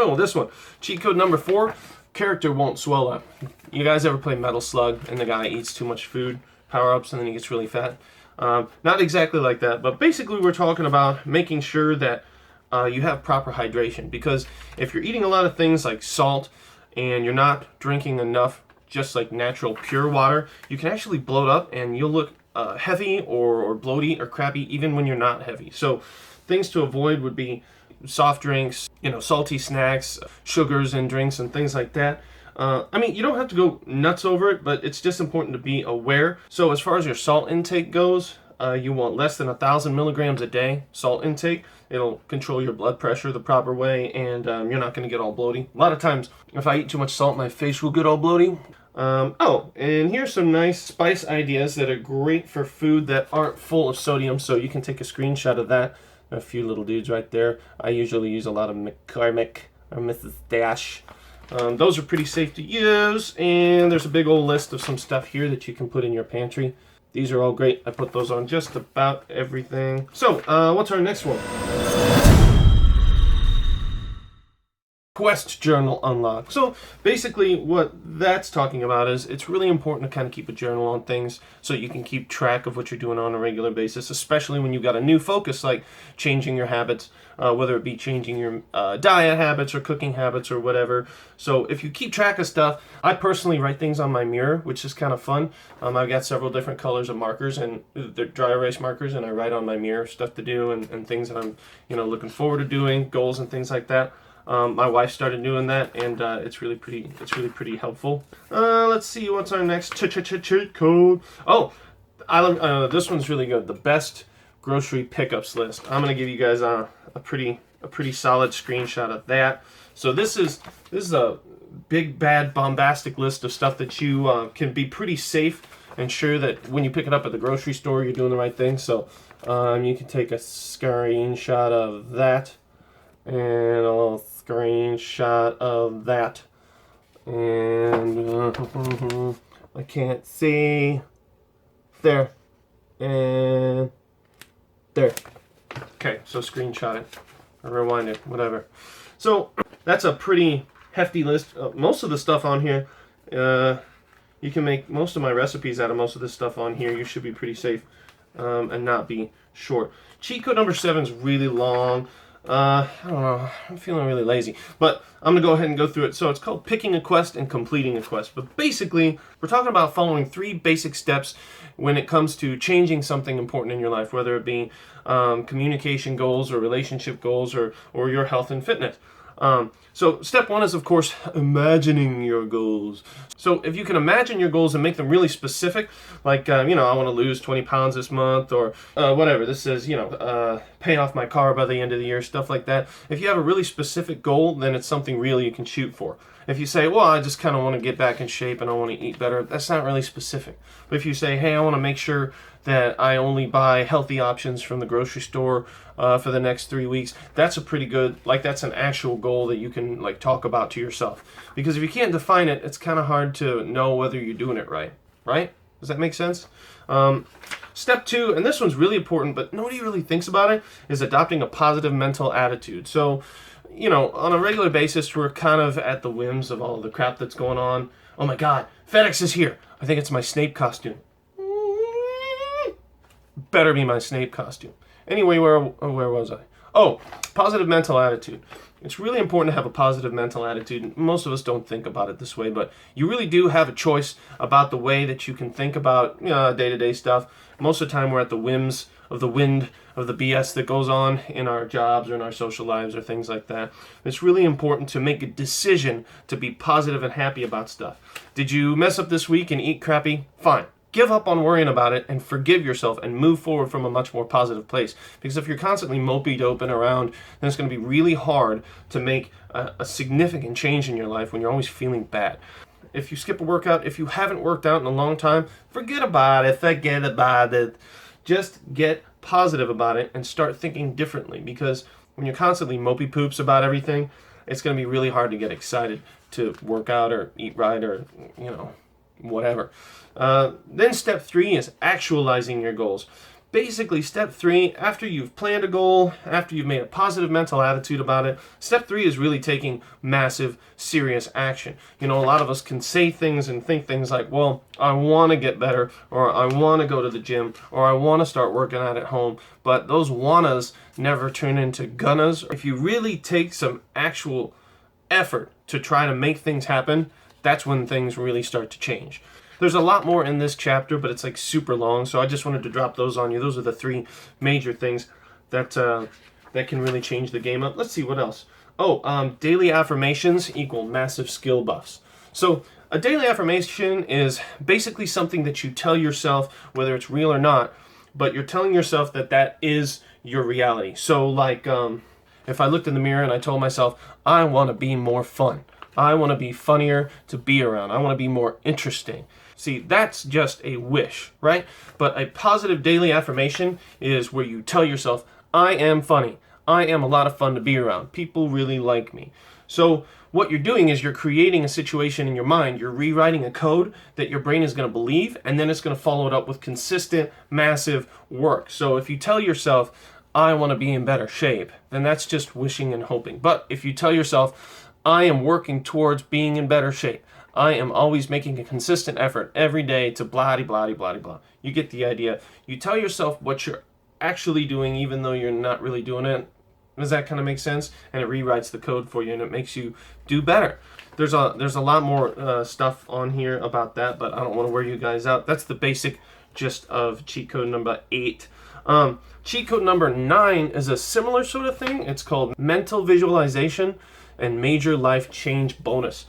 Oh, this one. Cheat code number 4, character won't swell up. You guys ever play Metal Slug and the guy eats too much food, power-ups, and then he gets really fat? Not exactly like that, but basically we're talking about making sure that you have proper hydration. Because if you're eating a lot of things like salt and you're not drinking enough just like natural pure water, you can actually bloat up and you'll look heavy or bloaty or crappy even when you're not heavy. So things to avoid would be soft drinks, salty snacks, sugars in drinks and things like that. I mean, you don't have to go nuts over it, but it's just important to be aware. So as far as your salt intake goes, you want less than 1,000 milligrams a day salt intake. It'll control your blood pressure the proper way, and you're not going to get all bloaty. A lot of times, if I eat too much salt, my face will get all bloaty. Oh, and here's some nice spice ideas that are great for food that aren't full of sodium, so you can take a screenshot of that. A few little dudes right there. I usually use a lot of McCormick or Mrs. Dash. Those are pretty safe to use, and there's a big old list of some stuff here that you can put in your pantry. These are all great. I put those on just about everything. So, what's our next one? Quest journal unlock. So basically what that's talking about is it's really important to kind of keep a journal on things so you can keep track of what you're doing on a regular basis, especially when you've got a new focus like changing your habits, whether it be changing your diet habits or cooking habits or whatever. So if you keep track of stuff, I personally write things on my mirror, which is kind of fun. I've got several different colors of markers, and they're dry erase markers, and I write on my mirror stuff to do and things that I'm looking forward to doing, goals and things like that. My wife started doing that, and it's really pretty helpful. Let's see, what's our next cheat code? Oh, this one's really good. The best grocery pickups list. I'm gonna give you guys a pretty solid screenshot of that. So this is a big bad bombastic list of stuff that you can be pretty safe and sure that when you pick it up at the grocery store you're doing the right thing. So you can take a screenshot of that and a little screenshot of that, and I can't see there and there. Okay, so screenshot it or rewind it, whatever. So that's a pretty hefty list. Most of the stuff on here, you can make most of my recipes out of most of this stuff on here. You should be pretty safe and not be short. Cheat code number 7 is really long. I don't know, I'm feeling really lazy, but I'm going to go ahead and go through it. So it's called picking a quest and completing a quest. But basically, we're talking about following 3 basic steps when it comes to changing something important in your life, whether it be communication goals or relationship goals or your health and fitness. So step 1 is, of course, imagining your goals. So if you can imagine your goals and make them really specific, like, I want to lose 20 pounds this month, or whatever. This says, pay off my car by the end of the year, stuff like that. If you have a really specific goal, then it's something really you can shoot for. If you say, well, I just kind of want to get back in shape and I want to eat better, that's not really specific. But if you say, hey, I want to make sure that I only buy healthy options from the grocery store for the next 3 weeks, that's a pretty good, that's an actual goal that you can talk about to yourself. Because if you can't define it, it's kind of hard to know whether you're doing it right. Does that make sense? Step 2, and this one's really important, but nobody really thinks about it, is adopting a positive mental attitude. So, on a regular basis, we're kind of at the whims of all the crap that's going on. Oh my God, FedEx is here. I think it's my Snape costume. Better be my Snape costume. Anyway, where was I? Oh, positive mental attitude. It's really important to have a positive mental attitude. Most of us don't think about it this way, but you really do have a choice about the way that you can think about day-to-day stuff. Most of the time we're at the whims of the wind of the BS that goes on in our jobs or in our social lives or things like that. It's really important to make a decision to be positive and happy about stuff. Did you mess up this week and eat crappy? Fine. Give up on worrying about it and forgive yourself and move forward from a much more positive place. Because if you're constantly mopey-doping around, then it's going to be really hard to make a significant change in your life when you're always feeling bad. If you skip a workout, if you haven't worked out in a long time, forget about it. Just get positive about it and start thinking differently. Because when you're constantly mopey poops about everything, it's going to be really hard to get excited to work out or eat right or, whatever. Then step 3 is actualizing your goals. basically step 3, after you've planned a goal, after you've made a positive mental attitude about it, step 3 is really taking massive, serious action. You know, a lot of us can say things and think things like, well, I want to get better, or I want to go to the gym, or I want to start working out at home, but those wannas never turn into gonnas. If you really take some actual effort to try to make things happen, that's when things really start to change. There's a lot more in this chapter, but it's like super long, so I just wanted to drop those on you. Those are the 3 major things that that can really change the game up. Let's see what else. Oh, daily affirmations equal massive skill buffs. So a daily affirmation is basically something that you tell yourself, whether it's real or not, but you're telling yourself that that is your reality. So like if I looked in the mirror and I told myself, I want to be more fun. I want to be funnier to be around. I want to be more interesting. See, that's just a wish, right? But a positive daily affirmation is where you tell yourself, I am funny. I am a lot of fun to be around. People really like me. So what you're doing is you're creating a situation in your mind. You're rewriting a code that your brain is going to believe, and then it's going to follow it up with consistent, massive work. So if you tell yourself, I want to be in better shape, then that's just wishing and hoping. But if you tell yourself, I am working towards being in better shape, I am always making a consistent effort every day to blah blah blah blah. You get the idea. You tell yourself what you're actually doing even though you're not really doing it. Does that kind of make sense? And it rewrites the code for you and it makes you do better. There's a lot more stuff on here about that, but I don't want to wear you guys out. That's the basic gist of cheat code number 8. Cheat code number 9 is a similar sort of thing. It's called mental visualization and major life change bonus.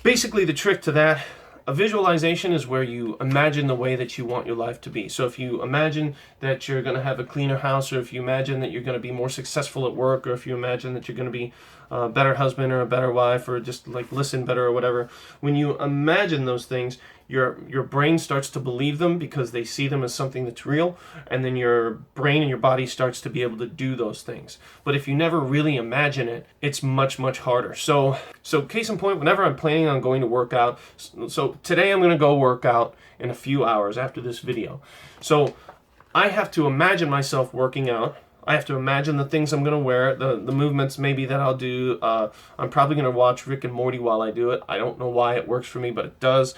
Basically, the trick to that, a visualization is where you imagine the way that you want your life to be. So if you imagine that you're going to have a cleaner house, or if you imagine that you're going to be more successful at work, or if you imagine that you're going to be a better husband or a better wife, or just like listen better or whatever, when you imagine those things, your brain starts to believe them because they see them as something that's real, and then your brain and your body starts to be able to do those things. But if you never really imagine it, it's much, much harder. So case in point, whenever I'm planning on going to work out, so today I'm going to go work out in a few hours after this video. So I have to imagine myself working out. I have to imagine the things I'm going to wear, the movements maybe that I'll do. I'm probably going to watch Rick and Morty while I do it. I don't know why it works for me, but it does.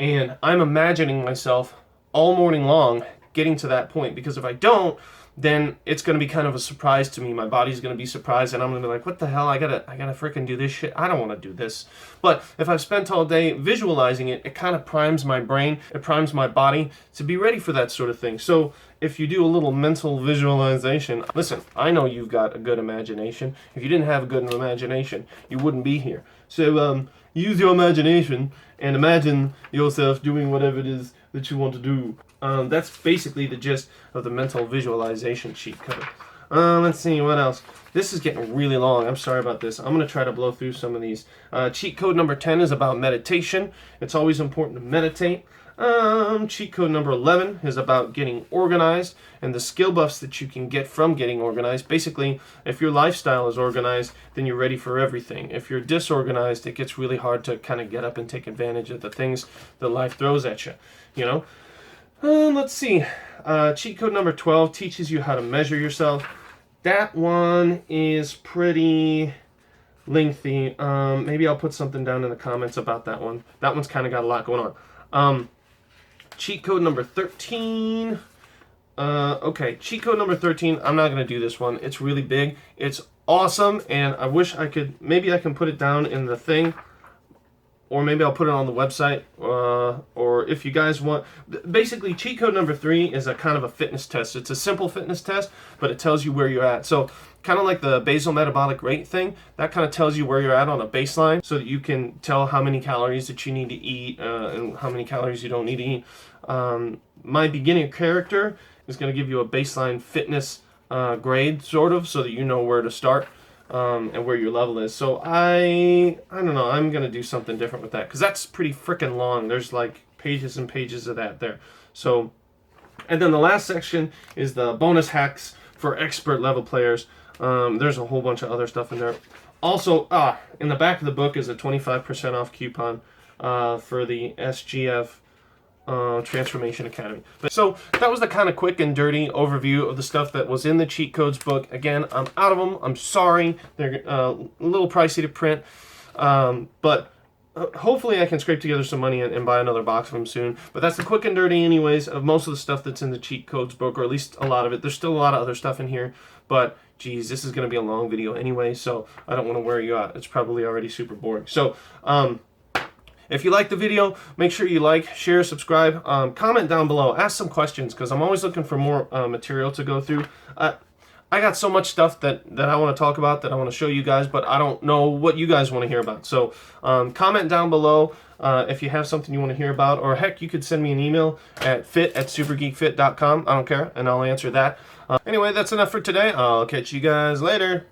And I'm imagining myself all morning long getting to that point, because if I don't, then it's going to be kind of a surprise to me. My body's going to be surprised, and I'm going to be like, what the hell? I gotta freaking do this shit. I don't want to do this. But if I've spent all day visualizing it, it kind of primes my brain, it primes my body to be ready for that sort of thing. So if you do a little mental visualization, listen, I know you've got a good imagination. If you didn't have a good imagination, you wouldn't be here. So use your imagination and imagine yourself doing whatever it is that you want to do. That's basically the gist of the mental visualization cheat code. Let's see, what else? This is getting really long. I'm sorry about this. I'm going to try to blow through some of these. Cheat code number 10 is about meditation. It's always important to meditate. Cheat code number 11 is about getting organized and the skill buffs that you can get from getting organized. Basically, if your lifestyle is organized, then you're ready for everything. If you're disorganized, it gets really hard to kind of get up and take advantage of the things that life throws at you, you know? Let's see. Cheat code number 12 teaches you how to measure yourself. That one is pretty lengthy. Maybe I'll put something down in the comments about that one. That one's kind of got a lot going on. Cheat code number 13. Okay, cheat code number 13. I'm not going to do this one. It's really big. It's awesome, and I wish I could. Maybe I can put it down in the thing, or maybe I'll put it on the website. Or if you guys want. Basically, cheat code number 3 is a kind of a fitness test. It's a simple fitness test, but it tells you where you're at. So kind of like the basal metabolic rate thing, that kind of tells you where you're at on a baseline, so that you can tell how many calories that you need to eat and how many calories you don't need to eat. My beginner character is going to give you a baseline fitness grade, sort of, so that you know where to start and where your level is. So I don't know, I'm going to do something different with that, because that's pretty freaking long. There's like pages and pages of that there. So, and then the last section is the bonus hacks for expert level players. There's a whole bunch of other stuff in there. Also, in the back of the book is a 25% off coupon for the SGF Transformation Academy. So that was the kind of quick and dirty overview of the stuff that was in the cheat codes book. Again, I'm out of them. I'm sorry. They're a little pricey to print, but hopefully I can scrape together some money and buy another box of them soon. But that's the quick and dirty anyways of most of the stuff that's in the cheat codes book, or at least a lot of it. There's still a lot of other stuff in here, but geez, this is going to be a long video anyway, so I don't want to wear you out. It's probably already super boring. So if you like the video, make sure you like, share, subscribe, comment down below, ask some questions, because I'm always looking for more material to go through. I got so much stuff that I want to talk about, that I want to show you guys, but I don't know what you guys want to hear about. So comment down below if you have something you want to hear about, or heck, you could send me an email at fit@supergeekfit.com. I don't care, and I'll answer that. Anyway, that's enough for today. I'll catch you guys later.